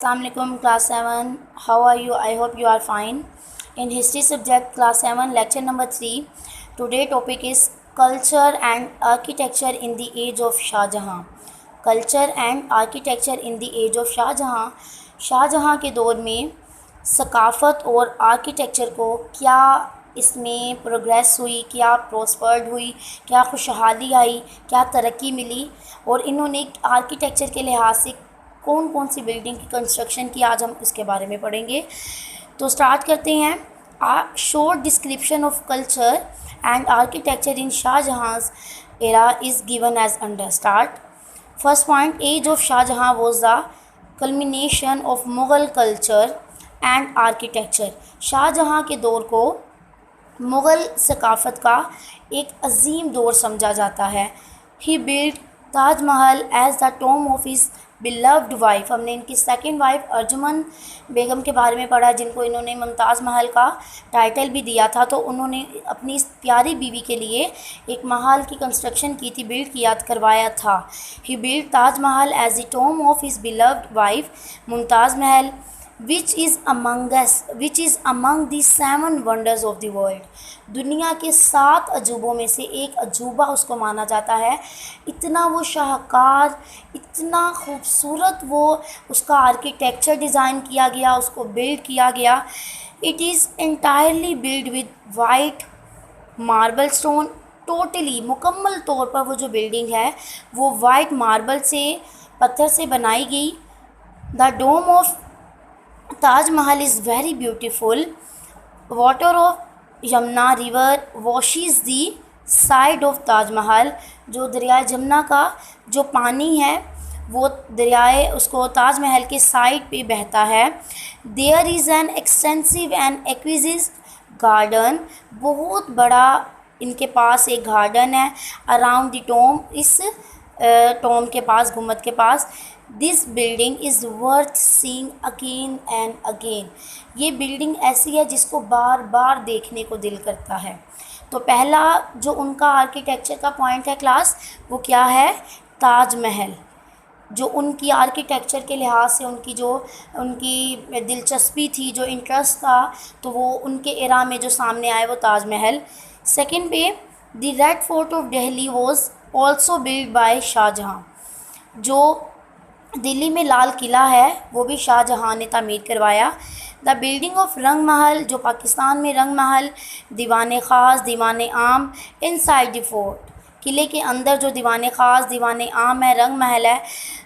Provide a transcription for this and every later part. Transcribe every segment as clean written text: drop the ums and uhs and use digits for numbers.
Assalamualaikum class 7. How are you? I hope you are fine. In history subject class 7 lecture number 3. Today topic is culture and architecture in the age of Shah Jahan. Culture and architecture in the age of Shah Jahan. Shahjahan के दौर में सकाफ़त और architecture को क्या इसमें progress हुई, क्या प्रोस्पर्ड हुई, क्या खुशहाली आई, क्या तरक्की मिली और इन्होंने आर्किटेक्चर के लिहाज से कौन कौन सी बिल्डिंग की कंस्ट्रक्शन की, आज हम इसके बारे में पढ़ेंगे। तो स्टार्ट करते हैं। Short description of culture and architecture in Shah Jahan's era is given as under. Start. First point, age of Shah Jahan was the culmination of Mughal culture and architecture. Shahjahan के दौर को मुग़ल सकाफ़त का एक अजीम दौर समझा जाता है। He build Taj Mahal as the tomb of his beloved wife. हमने इनकी सेकंड वाइफ अर्जुमन बेगम के बारे में पढ़ा, जिनको इन्होंने मुमताज़ महल का टाइटल भी दिया था। तो उन्होंने अपनी इस प्यारी बीवी के लिए एक महल की कंस्ट्रक्शन की थी, बिल्ड किया करवाया था। He build Taj Mahal as the tomb of his beloved wife Mumtaz Mahal which is among the 7 wonders of the world। दुनिया के 7 अजूबों में से एक अजूबा उसको माना जाता है। इतना वो शाहकार, इतना खूबसूरत वो उसका आर्किटेक्चर डिज़ाइन किया गया, उसको बिल्ड किया गया। It is entirely build with white marble stone. Totally मुकम्मल तौर पर वो जो बिल्डिंग है वो वाइट मार्बल से, पत्थर से बनाई गई। The dome of Taj Mahal is very beautiful. Water of Yamuna river washes the side of Taj Mahal। जो दरियाए जमुना का जो पानी है वो दरियाए उसको ताज महल के साइड पे बहता है। There is an extensive and exquisite garden। बहुत बड़ा इनके पास एक गार्डन है अराउंड द टॉम, इस टॉम के पास, गुम्बद के पास। This building is worth seeing again and again. ये बिल्डिंग ऐसी है जिसको बार बार देखने को दिल करता है। तो पहला जो उनका आर्किटेक्चर का पॉइंट है क्लास, वो क्या है? ताजमहल। जो उनकी आर्किटेक्चर के लिहाज से उनकी दिलचस्पी थी, जो इंटरेस्ट था, तो वो उनके एरा में जो सामने आए वो ताजमहल। सेकंड पे, the red fort of Delhi was also build by Shahjahan. जो दिल्ली में लाल किला है वो भी शाहजहाँ ने तामीर करवाया। द बिल्डिंग ऑफ रंग महल, जो पाकिस्तान में रंग महल, दीवान ख़ास, दीवान आम इनसाइड द फोर्ट। किले के अंदर जो दीवान ख़ास, दीवान आम है, रंग महल है,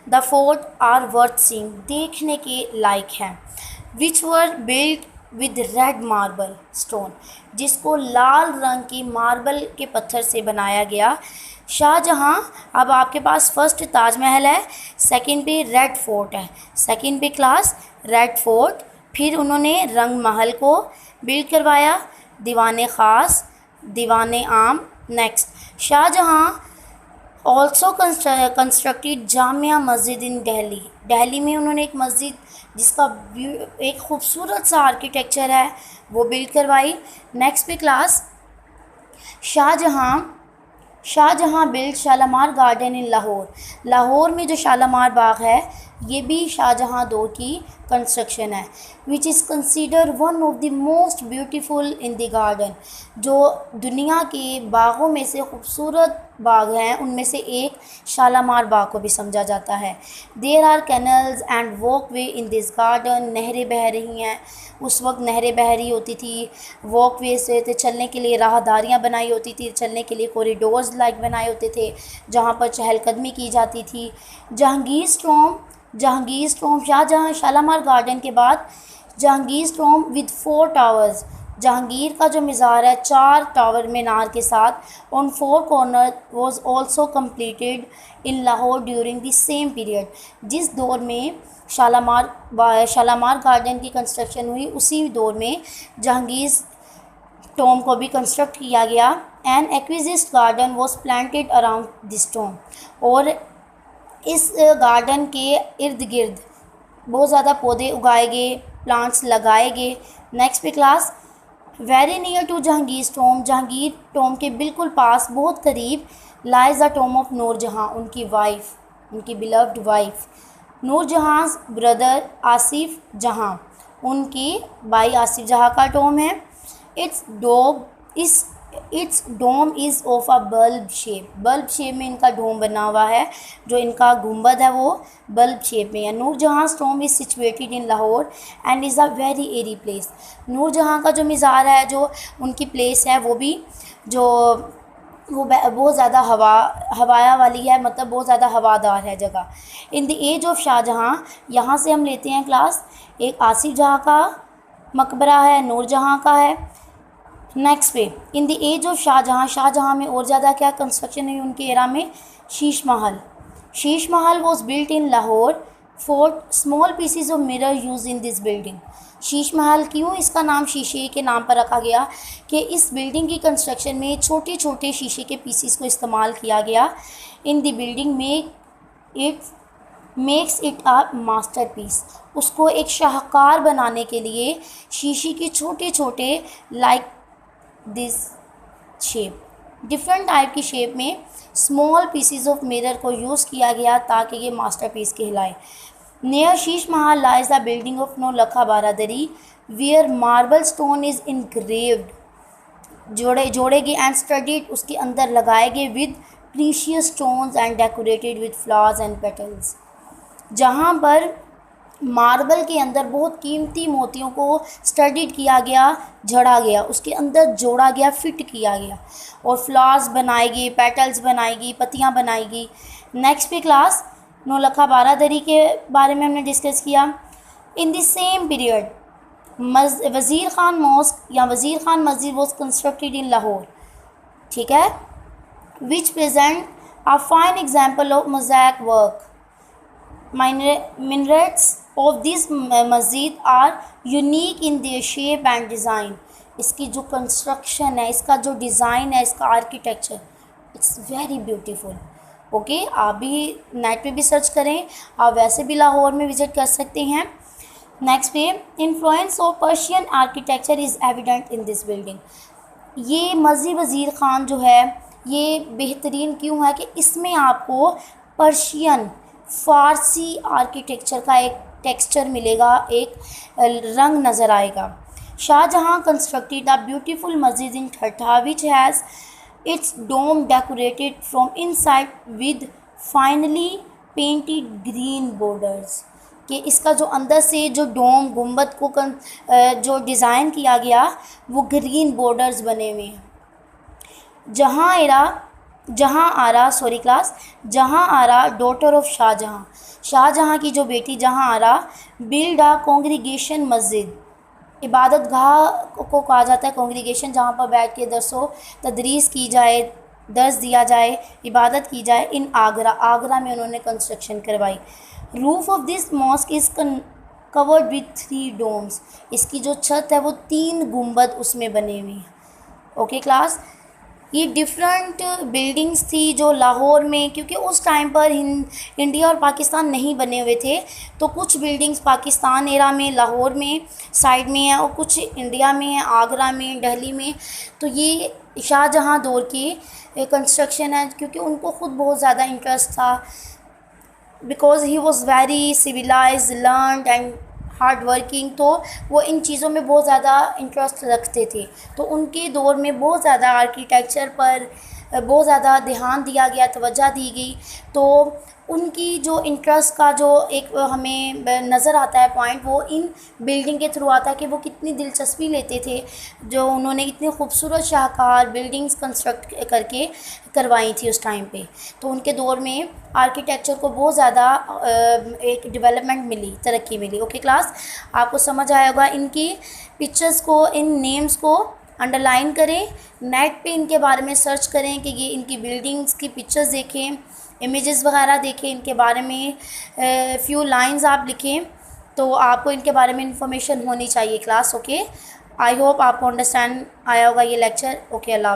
the fort are worth seeing, देखने के लायक हैं। Which were build with red marble stone, जिसको लाल रंग की मार्बल के पत्थर से बनाया गया। शाहजहाँ, अब आपके पास फर्स्ट ताजमहल है, सेकंड पे रेड फोर्ट है, सेकंड पे क्लास रेड फोर्ट। फिर उन्होंने रंग महल को बिल्ड करवाया, दीवान Khas, Diwan Aam. Next, Shahjahan also constructed Jamia Masjid in Delhi. Delhi में उन्होंने एक मस्जिद जिसका एक खूबसूरत सा आर्किटेक्चर है वो बिल्ड करवाई। नेक्स्ट पे class, Shahjahan build Shalimar Garden in Lahore. Lahore में जो शालामार बाग है ये भी शाहजहाँ दौर की कंस्ट्रक्शन है। Which is consider one of the most beautiful in the garden. जो दुनिया के बागों में से खूबसूरत बाग हैं उनमें से एक शालामार बाग को भी समझा जाता है। There are canals and walkway in this garden. नहरें बह रही हैं, उस वक्त नहरें बह रही होती थी। वॉक वे से चलने के लिए राहदारियाँ बनाई होती थी, चलने के लिए कॉरिडोर्स लाइक बनाए होते थे जहाँ पर चहलकदमी की जाती थी। जहांगीर स्टॉम शाहजहाँ शालामार गार्डन के बाद Jahangir storm with 4 towers. Jahangir का जो मज़ार है 4 टावर मीनार के साथ on 4 corner was also completed in Lahore during the same period. जिस दौर में शालामार गार्डन की कंस्ट्रक्शन हुई उसी दौर में जहांगीर टॉम को भी कंस्ट्रक्ट किया गया। An exquisite garden was planted around this tomb. और इस गार्डन के इर्द गिर्द बहुत ज़्यादा पौधे उगाए गए, प्लांट्स लगाए गए। नेक्स्ट पे class, very near to Jahangir tomb के बिल्कुल पास, बहुत करीब, lies the tomb of Nurjahan, उनकी वाइफ, उनकी beloved wife. Nurjahan's brother Asif Jahan, उनके भाई आसिफ जहां का टॉम है। It's dome is of a bulb shape में इनका डोम बना हुआ है, जो इनका गुंबद है वो बल्ब शेप में है। Nur Jahan's tomb is situated in Lahore and is a very airy place. Nur Jahan का जो मज़ार है, जो उनकी प्लेस है, वो भी जो वो बहुत ज़्यादा हवाया वाली है, मतलब बहुत ज़्यादा हवादार है जगह। In the age of Shahjahan, यहाँ से हम लेते हैं क्लास, एक आसिफ जहाँ का मकबरा है, नूरजहाँ का है। नेक्स्ट पे, in the age of Shahjahan में और ज़्यादा क्या कंस्ट्रक्शन हुई उनके एरा में? Sheesh Mahal was built in Lahore. Fort small pieces of mirror use in this building. Sheesh Mahal क्यों इसका नाम शीशे के नाम पर रखा गया? कि इस बिल्डिंग की कंस्ट्रक्शन में छोटे छोटे शीशे के पीसीस को इस्तेमाल किया गया। In the building makes it a masterpiece. उसको एक शाहकार बनाने के लिए शीशे के छोटे छोटे like this shape, different type की शेप में स्मॉल पीसीज ऑफ मिरर को यूज़ किया गया ताकि ये मास्टरपीस कहलाए। Near Sheesh Mahal lies the building of Naulakha Baradari where marble stone is engraved, जोड़े गए एंड स्टडीड, उसके अंदर लगाए गए with precious stones and decorated with flowers and petals. जहाँ पर मार्बल के अंदर बहुत कीमती मोतियों को स्टडीड किया गया, जड़ा गया, उसके अंदर जोड़ा गया, फिट किया गया, और फ्लावर्स बनाई गई, पेटल्स बनाई गई, पत्तियाँ बनाई गई। नेक्स्ट पे क्लास, नौलखा बारादरी के बारे में हमने डिस्कस किया। इन द सेम पीरियड वज़ीर ख़ान मॉस्क या वज़ीर ख़ान मस्जिद वॉज कंस्ट्रक्टेड इन लाहौर, ठीक है, which present a fine example of mosaic work. Minarets of this masjid are unique in their shape and design. इसकी जो कंस्ट्रक्शन है, इसका जो डिज़ाइन है, इसका architecture, it's very beautiful. Okay, आप भी नेट पे भी सर्च करें, आप वैसे भी लाहौर में विज़िट कर सकते हैं। नेक्स्ट पे, influence of Persian architecture is evident in this building. ये मस्जिद वज़ीर ख़ान जो है, ये बेहतरीन क्यों है कि इसमें आपको पर्शियन फ़ारसी आर्किटेक्चर का एक टेक्सचर मिलेगा, एक रंग नज़र आएगा। Shahjahan constructed a beautiful masjid in Thatta which has its dome decorated from inside with finely painted green borders. कि इसका जो अंदर से जो डोम गुंबद को जो डिज़ाइन किया गया, वो ग्रीन बॉर्डर्स बने हुए हैं। जहाँ आरा डॉटर ऑफ शाहजहाँ की जो बेटी जहाँ आरा बिल्ड अ कॉन्ग्रीगेशन मस्जिद, इबादत गाह को कहा जाता है कॉन्ग्रीगेशन, जहाँ पर बैठ के दरसो तदरीस की जाए, दर्स दिया जाए, इबादत की जाए। इन आगरा में उन्होंने कंस्ट्रक्शन करवाई। Roof of this mosque is covered with 3 domes. इसकी जो छत है वो 3 गुंबद उसमें बने हुए हैं। ओके क्लास, ये डिफरेंट बिल्डिंग्स थी जो लाहौर में, क्योंकि उस टाइम पर इंडिया और पाकिस्तान नहीं बने हुए थे, तो कुछ बिल्डिंग्स पाकिस्तान एरा में लाहौर में साइड में है और कुछ इंडिया में है, आगरा में, दिल्ली में। तो ये शाहजहाँ दौर की कंस्ट्रक्शन है, क्योंकि उनको ख़ुद बहुत ज़्यादा इंटरेस्ट था, because he was very civilise, learned and hard working, तो वो इन चीज़ों में बहुत ज़्यादा इंटरेस्ट रखते थे। तो उनके दौर में बहुत ज़्यादा आर्किटेक्चर पर बहुत ज़्यादा ध्यान दिया गया, तवज्जो दी गई। तो उनकी जो इंटरेस्ट का जो एक हमें नज़र आता है पॉइंट, वो इन बिल्डिंग के थ्रू आता है कि वो कितनी दिलचस्पी लेते थे, जो उन्होंने इतनी खूबसूरत शाहकार बिल्डिंग्स कंस्ट्रक्ट करके करवाई थी उस टाइम पे। तो उनके दौर में आर्किटेक्चर को बहुत ज़्यादा एक डेवलपमेंट मिली, तरक्की मिली। ओके क्लास, आपको समझ आया होगा। इनकी पिक्चर्स को, इन नेम्स को अंडरलाइन करें, नेट पे इनके बारे में सर्च करें कि ये इनकी बिल्डिंग्स की पिक्चर्स देखें, इमेजेस वगैरह देखें, इनके बारे में फ्यू लाइंस आप लिखें, तो आपको इनके बारे में इंफॉर्मेशन होनी चाहिए क्लास। ओके, आई होप आपको अंडरस्टैंड आया होगा ये लेक्चर। ओके, अल्लाह।